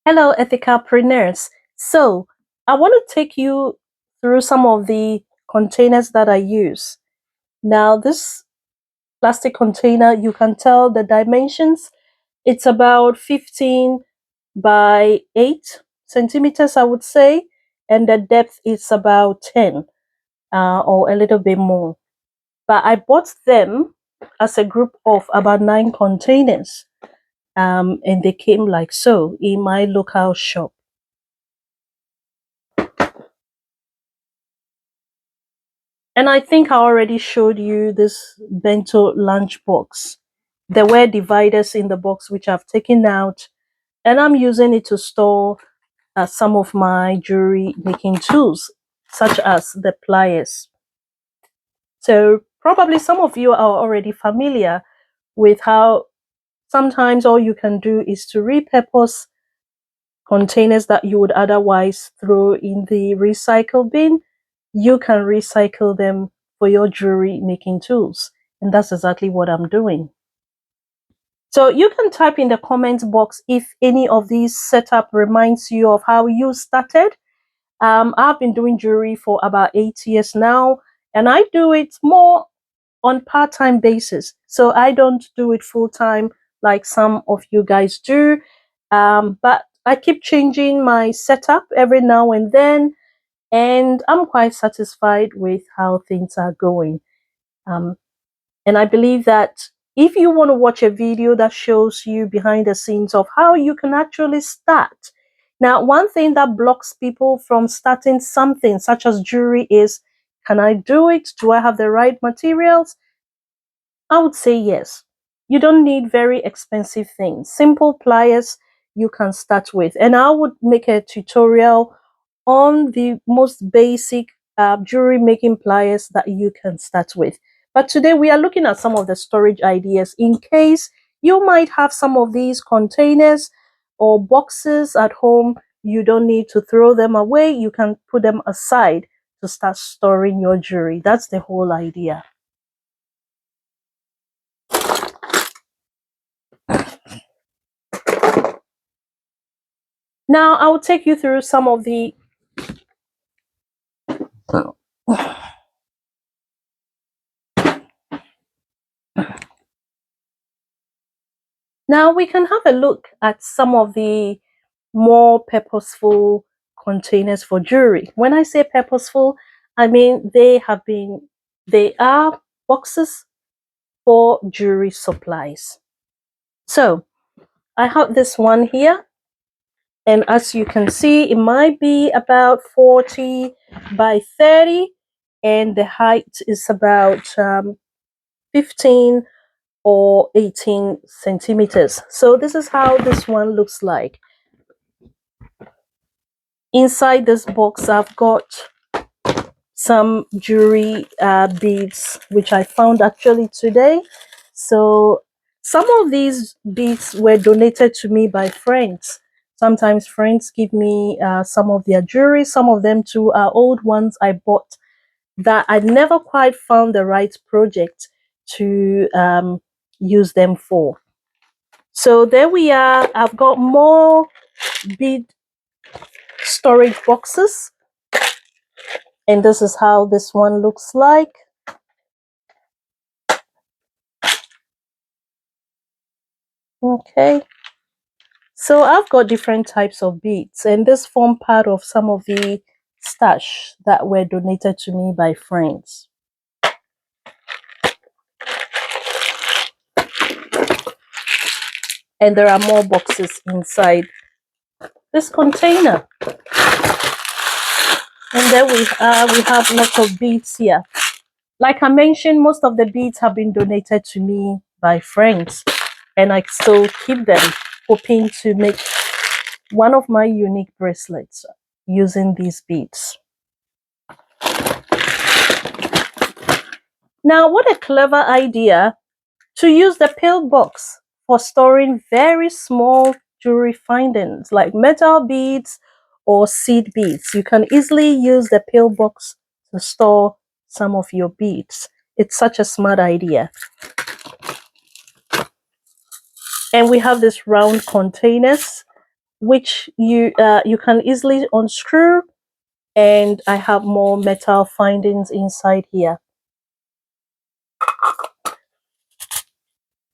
Hello, EthicalPreneurs. So, I want to take you through some of the containers that I use. Now, this plastic container, you can tell the dimensions. It's about 15 by 8 centimeters, I would say, and the depth is about 10 or a little bit more. But I bought them as a group of about 9 containers, and they came like so in my local shop. And I think I already showed you this bento lunch box. There were dividers in the box which I've taken out, and I'm using it to store some of my jewelry making tools, such as the pliers. So probably some of you are already familiar with how sometimes all you can do is to repurpose containers that you would otherwise throw in the recycle bin. You can recycle them for your jewelry making tools. And that's exactly what I'm doing. So you can type in the comment box if any of these setup reminds you of how you started. I've been doing jewelry for about 8 years now, and I do it more on part-time basis. So I don't do it full-time like some of you guys do. But I keep changing my setup every now and then, and I'm quite satisfied with how things are going. And I believe that if you want to watch a video that shows you behind the scenes of how you can actually start. Now, one thing that blocks people from starting something such as jewelry is, can I do it? Do I have the right materials? I would say yes. You don't need very expensive things. Simple pliers you can start with. And I would make a tutorial on the most basic jewelry making pliers that you can start with. But today we are looking at some of the storage ideas in case you might have some of these containers or boxes at home. You don't need to throw them away. You can put them aside to start storing your jewelry. That's the whole idea. Now I'll take you through some of the Now we can have a look at some of the more purposeful containers for jewelry. When I say purposeful, I mean they are boxes for jewelry supplies. So I have this one here, and as you can see, it might be about 40 by 30, and the height is about 15 or 18 centimeters. So this is how this one looks like. Inside this box, I've got some jewelry beads, which I found actually today. So some of these beads were donated to me by friends. Sometimes friends give me some of their jewelry. Some of them too are old ones I bought that I never quite found the right project to use them for. So there we are. I've got more bead storage boxes, and this is how this one looks like. Okay, so I've got different types of beads, and this form part of some of the stash that were donated to me by friends. And there are more boxes inside this container. And then we have lots of beads here. Like I mentioned, most of the beads have been donated to me by friends, and I still keep them, hoping to make one of my unique bracelets using these beads. Now, what a clever idea to use the pill box for storing very small jewelry findings like metal beads or seed beads. You can easily use the pill box to store some of your beads. It's such a smart idea. And we have these round containers which you can easily unscrew, and I have more metal findings inside here.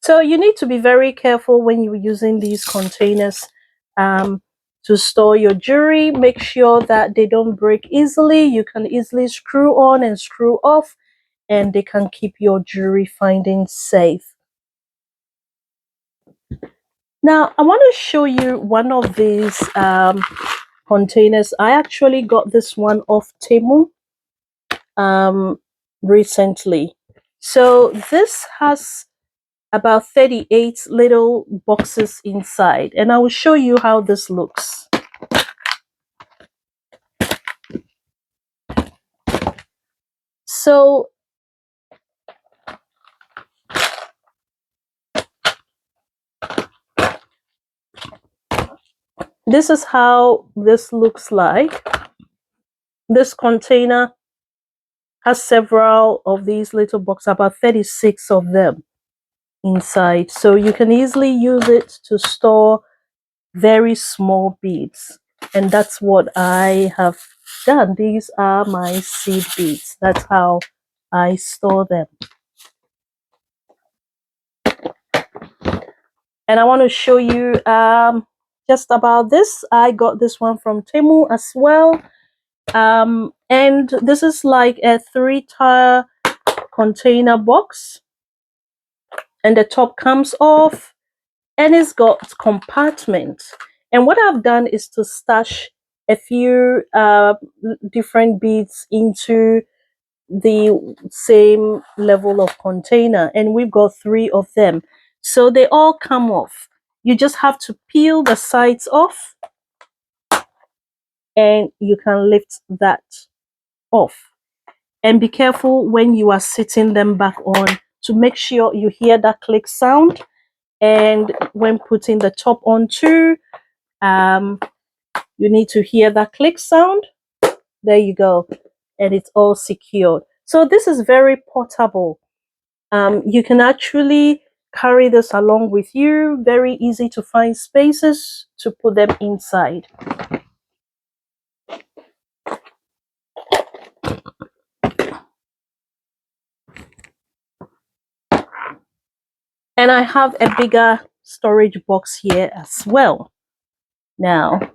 So you need to be very careful when you're using these containers to store your jewelry. Make sure that they don't break easily. You can easily screw on and screw off, and they can keep your jewelry findings safe. Now, I want to show you one of these containers. I actually got this one off Temu recently. So this has about 38 little boxes inside, and I will show you how this looks. So this is how this looks like. This container has several of these little boxes, about 36 of them inside. So you can easily use it to store very small beads. And that's what I have done. These are my seed beads. That's how I store them. And I want to show you just about this. I got this one from Temu as well. And this is like a 3-tier container box. And the top comes off. And it's got compartments. And what I've done is to stash a few different beads into the same level of container, and we've got 3 of them, so they all come off. You just have to peel the sides off, and you can lift that off. And be careful when you are sitting them back on to make sure you hear that click sound. And when putting the top on too, you need to hear that click sound. There you go, and it's all secured. So this is very portable. You can actually carry this along with you. Very easy to find spaces to put them inside. And I have a bigger storage box here as well. Now,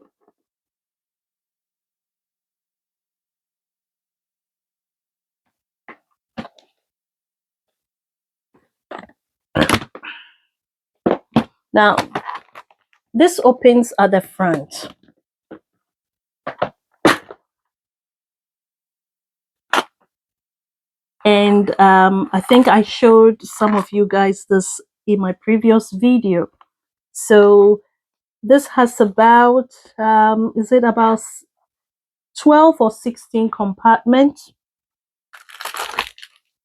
this opens at the front. And I think I showed some of you guys this in my previous video. So this has about, is it about 12 or 16 compartments?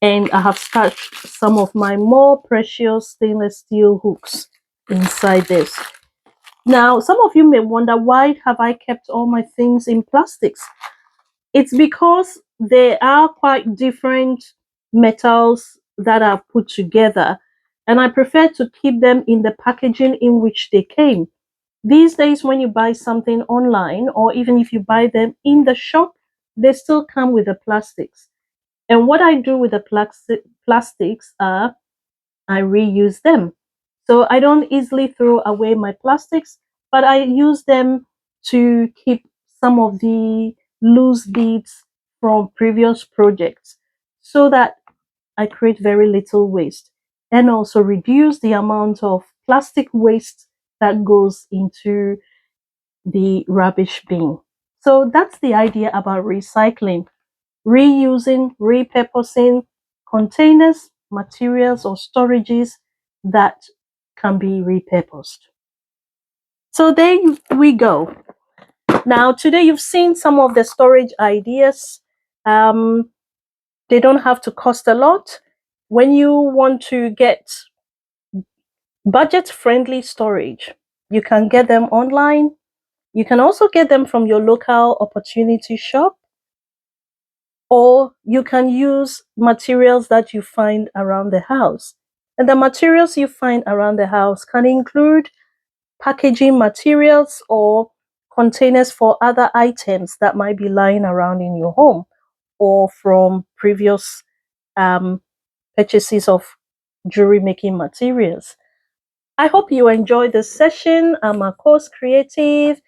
And I have stashed some of my more precious stainless steel hooks inside this. Now, some of you may wonder, why have I kept all my things in plastics? It's because they are quite different metals that are put together, and I prefer to keep them in the packaging in which they came. These days, when you buy something online, or even if you buy them in the shop, they still come with the plastics. And what I do with the plastics are I reuse them. So I don't easily throw away my plastics, but I use them to keep some of the loose beads from previous projects so that I create very little waste and also reduce the amount of plastic waste that goes into the rubbish bin. So that's the idea about recycling. Reusing, repurposing containers, materials, or storages that can be repurposed. So there we go. Now, today you've seen some of the storage ideas. They don't have to cost a lot. When you want to get budget-friendly storage, you can get them online. You can also get them from your local opportunity shop, or you can use materials that you find around the house. And the materials you find around the house can include packaging materials or containers for other items that might be lying around in your home, or from previous purchases of jewelry making materials. I hope you enjoyed this session. I'm a course creative.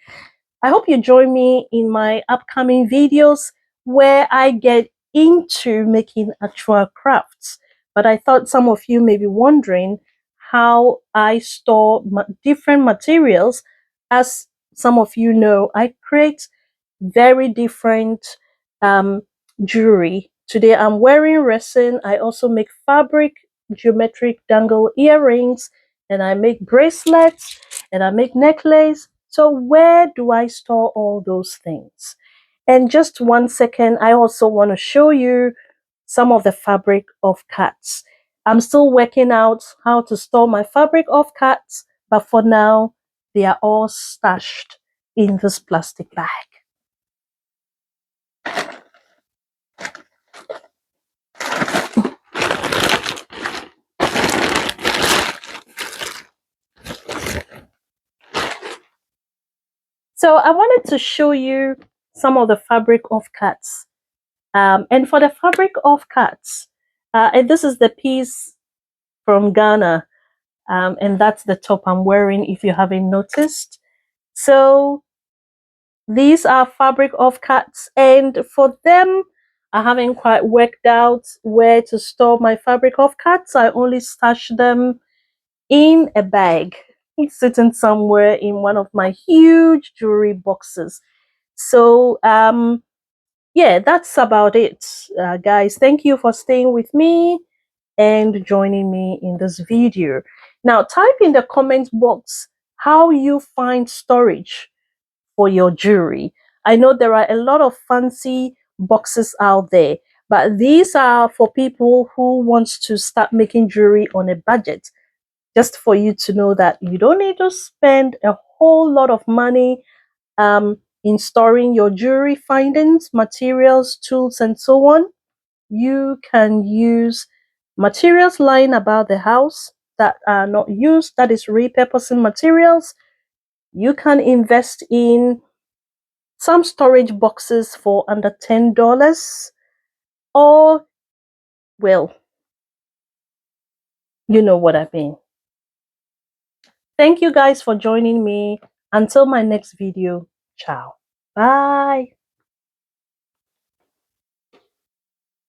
I hope you join me in my upcoming videos where I get into making actual crafts. But I thought some of you may be wondering how I store different materials. As some of you know, I create very different um, jewelry. Today I'm wearing resin. I also make fabric geometric dangle earrings, and I make bracelets, and I make necklace. So where do I store all those things? And just 1 second, I also want to show you some of the fabric of cats. I'm still working out how to store my fabric of cats, but for now, they are all stashed in this plastic bag. So I wanted to show you some of the fabric of cats. And for the fabric of cats, and this is the piece from Ghana, and that's the top I'm wearing if you haven't noticed. So these are fabric of cats, and for them, I haven't quite worked out where to store my fabric of cats. I only stash them in a bag. It's sitting somewhere in one of my huge jewelry boxes. So yeah, that's about it, guys. Thank you for staying with me and joining me in this video. Now type in the comment box how you find storage for your jewelry. I know there are a lot of fancy boxes out there, but these are for people who wants to start making jewelry on a budget. Just for you to know that you don't need to spend a whole lot of money in storing your jewelry findings, materials, tools, and so on. You can use materials lying about the house that are not used, that is repurposing materials. You can invest in some storage boxes for under $10, or, well, you know what I mean. Thank you guys for joining me. Until my next video, ciao. Bye.